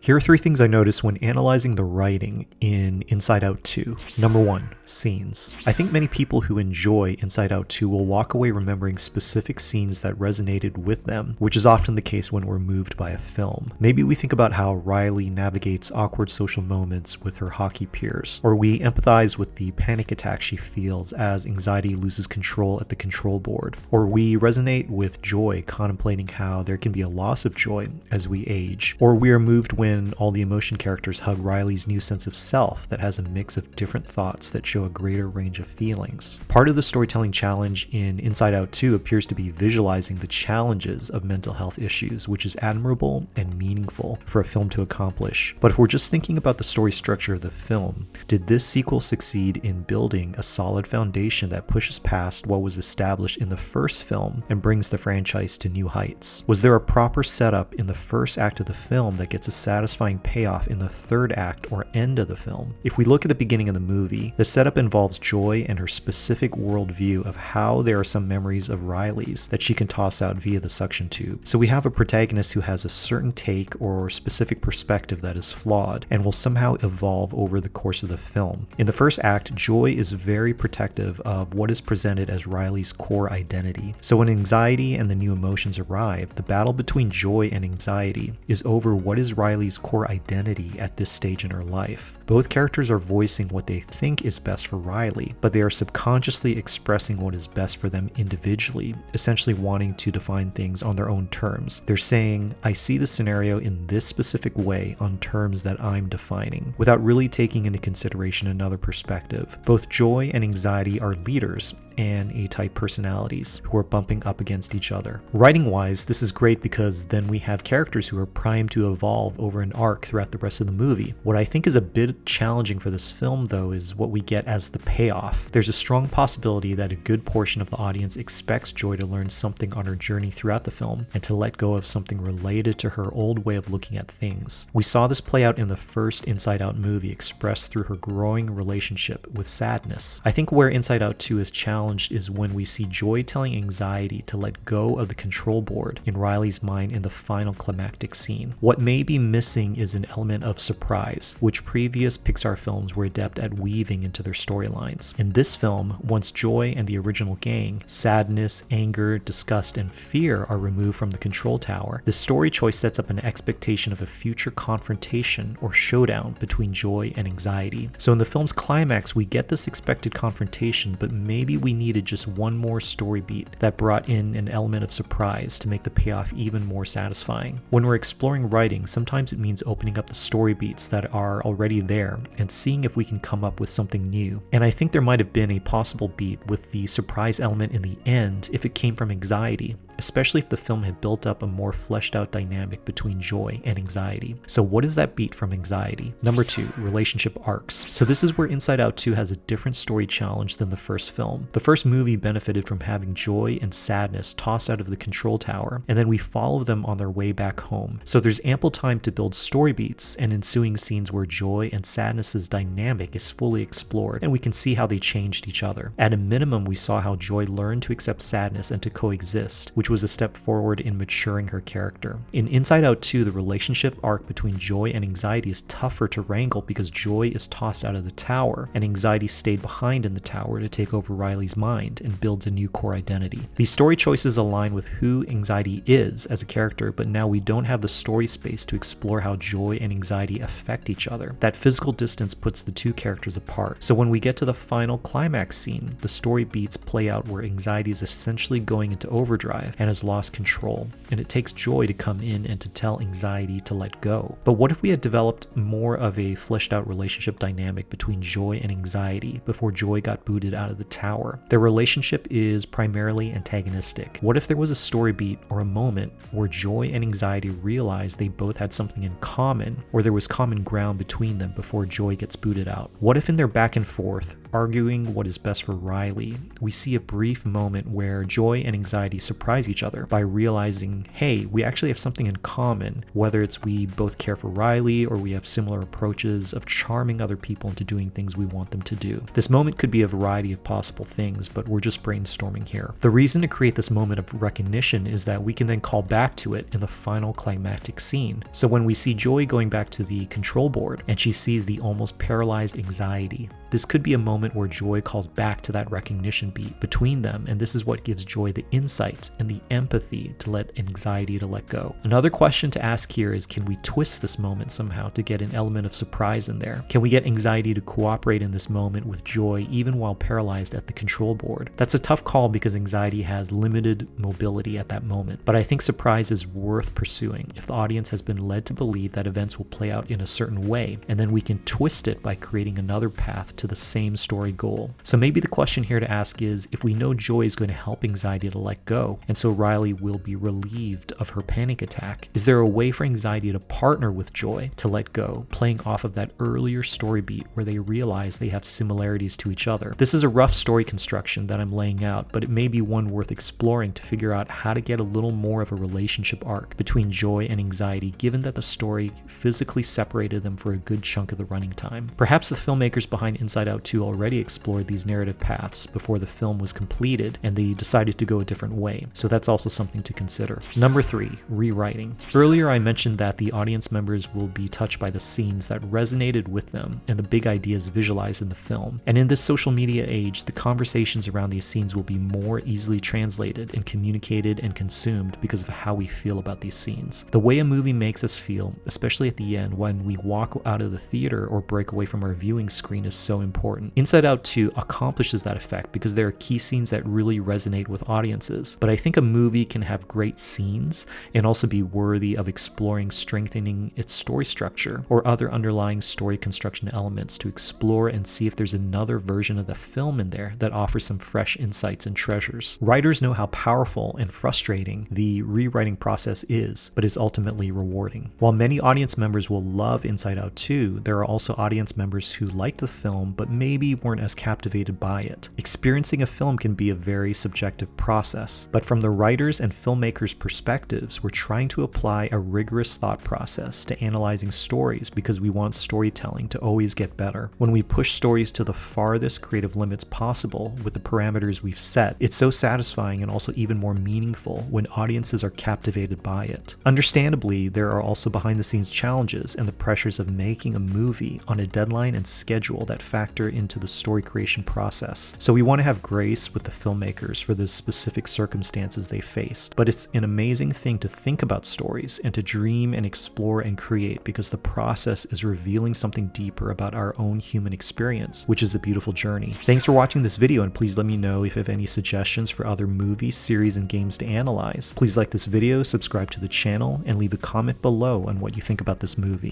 Here are 3 things I noticed when analyzing the writing in Inside Out 2. Number 1, scenes. I think many people who enjoy Inside Out 2 will walk away remembering specific scenes that resonated with them, which is often the case when we're moved by a film. Maybe we think about how Riley navigates awkward social moments with her hockey peers, or we empathize with the panic attack she feels as anxiety loses control at the control board, or we resonate with Joy contemplating how there can be a loss of joy as we age, or we are moved when all the emotion characters hug Riley's new sense of self that has a mix of different thoughts that show a greater range of feelings. Part of the storytelling challenge in Inside Out 2 appears to be visualizing the challenges of mental health issues, which is admirable and meaningful for a film to accomplish. But if we're just thinking about the story structure of the film, did this sequel succeed in building a solid foundation that pushes past what was established in the first film and brings the franchise to new heights? Was there a proper setup in the first act of the film that gets a satisfying payoff in the third act or end of the film? If we look at the beginning of the movie, the setup involves Joy and her specific worldview of how there are some memories of Riley's that she can toss out via the suction tube. So we have a protagonist who has a certain take or specific perspective that is flawed and will somehow evolve over the course of the film. In the first act, Joy is very protective of what is presented as Riley's core identity. So when anxiety and the new emotions arrive, the battle between Joy and anxiety is over what is Riley's core identity at this stage in her life. Both characters are voicing what they think is best for Riley, but they are subconsciously expressing what is best for them individually, essentially wanting to define things on their own terms. They're saying, I see the scenario in this specific way on terms that I'm defining, without really taking into consideration another perspective. Both Joy and anxiety are leaders and A-type personalities who are bumping up against each other. Writing-wise, this is great because then we have characters who are primed to evolve over an arc throughout the rest of the movie. What I think is a bit challenging for this film, though, is what we get as the payoff. There's a strong possibility that a good portion of the audience expects Joy to learn something on her journey throughout the film and to let go of something related to her old way of looking at things. We saw this play out in the first Inside Out movie, expressed through her growing relationship with sadness. I think where Inside Out 2 is challenged is when we see Joy telling anxiety to let go of the control board in Riley's mind in the final climactic scene. What may be missing is an element of surprise, which previous Pixar films were adept at weaving into their storylines. In this film, once Joy and the original gang, sadness, anger, disgust, and fear are removed from the control tower, the story choice sets up an expectation of a future confrontation or showdown between Joy and anxiety. So in the film's climax, we get this expected confrontation, but maybe we needed just one more story beat that brought in an element of surprise to make the payoff even more satisfying. When we're exploring writing, sometimes it means opening up the story beats that are already there and seeing if we can come up with something new. And I think there might have been a possible beat with the surprise element in the end if it came from anxiety, especially if the film had built up a more fleshed out dynamic between Joy and anxiety. So what is that beat from anxiety? Number 2, relationship arcs. So this is where Inside Out 2 has a different story challenge than the first film. The first movie benefited from having Joy and sadness tossed out of the control tower, and then we follow them on their way back home. So there's ample time to build story beats and ensuing scenes where Joy and sadness's dynamic is fully explored, and we can see how they changed each other. At a minimum, we saw how Joy learned to accept sadness and to coexist, which was a step forward in maturing her character. In Inside Out 2, the relationship arc between Joy and anxiety is tougher to wrangle because Joy is tossed out of the tower, and anxiety stayed behind in the tower to take over Riley's mind and builds a new core identity. These story choices align with who anxiety is as a character, but now we don't have the story space to explore how Joy and anxiety affect each other. That physical distance puts the two characters apart. So when we get to the final climax scene, the story beats play out where anxiety is essentially going into overdrive and has lost control, and it takes Joy to come in and to tell anxiety to let go. But what if we had developed more of a fleshed out relationship dynamic between Joy and anxiety before Joy got booted out of the tower? Their relationship is primarily antagonistic. What if there was a story beat or a moment where Joy and anxiety realized they both had something in common, or there was common ground between them before Joy gets booted out? What if in their back and forth, arguing what is best for Riley, we see a brief moment where joy and anxiety surprise each other by realizing, hey, we actually have something in common, whether it's we both care for Riley or we have similar approaches of charming other people into doing things we want them to do. This moment could be a variety of possible things, but we're just brainstorming here. The reason to create this moment of recognition is that we can then call back to it in the final climactic scene. So when we see Joy going back to the control board and she sees the almost paralyzed anxiety, this could be a moment where Joy calls back to that recognition beat between them, and this is what gives Joy the insight and the empathy to let anxiety to let go. Another question to ask here is, can we twist this moment somehow to get an element of surprise in there? Can we get anxiety to cooperate in this moment with Joy even while paralyzed at the control board? That's a tough call because anxiety has limited mobility at that moment, but I think surprise is worth pursuing if the audience has been led to believe that events will play out in a certain way, and then we can twist it by creating another path to the same story goal. So maybe the question here to ask is, if we know Joy is going to help anxiety to let go, and so Riley will be relieved of her panic attack, is there a way for anxiety to partner with Joy to let go, playing off of that earlier story beat where they realize they have similarities to each other? This is a rough story construction that I'm laying out, but it may be one worth exploring to figure out how to get a little more of a relationship arc between Joy and anxiety, given that the story physically separated them for a good chunk of the running time. Perhaps the filmmakers behind Inside Out 2 already explored these narrative paths before the film was completed and they decided to go a different way, so that's also something to consider. Number 3, rewriting. Earlier I mentioned that the audience members will be touched by the scenes that resonated with them and the big ideas visualized in the film, and in this social media age, the conversations around these scenes will be more easily translated and communicated and consumed because of how we feel about these scenes. The way a movie makes us feel, especially at the end when we walk out of the theater or break away from our viewing screen, is so important. Inside Out 2 accomplishes that effect because there are key scenes that really resonate with audiences, but I think a movie can have great scenes and also be worthy of exploring strengthening its story structure or other underlying story construction elements to explore and see if there's another version of the film in there that offers some fresh insights and treasures. Writers know how powerful and frustrating the rewriting process is, but it's ultimately rewarding. While many audience members will love Inside Out 2, there are also audience members who liked the film but maybe weren't as captivated by it. Experiencing a film can be a very subjective process, but from the writers' and filmmakers' perspectives, we're trying to apply a rigorous thought process to analyzing stories because we want storytelling to always get better. When we push stories to the farthest creative limits possible with the parameters we've set, it's so satisfying and also even more meaningful when audiences are captivated by it. Understandably, there are also behind-the-scenes challenges and the pressures of making a movie on a deadline and schedule that factor into the story creation process. So we want to have grace with the filmmakers for the specific circumstances they faced. But it's an amazing thing to think about stories and to dream and explore and create because the process is revealing something deeper about our own human experience, which is a beautiful journey. Thanks for watching this video, and please let me know if you have any suggestions for other movies, series, and games to analyze. Please like this video, subscribe to the channel, and leave a comment below on what you think about this movie.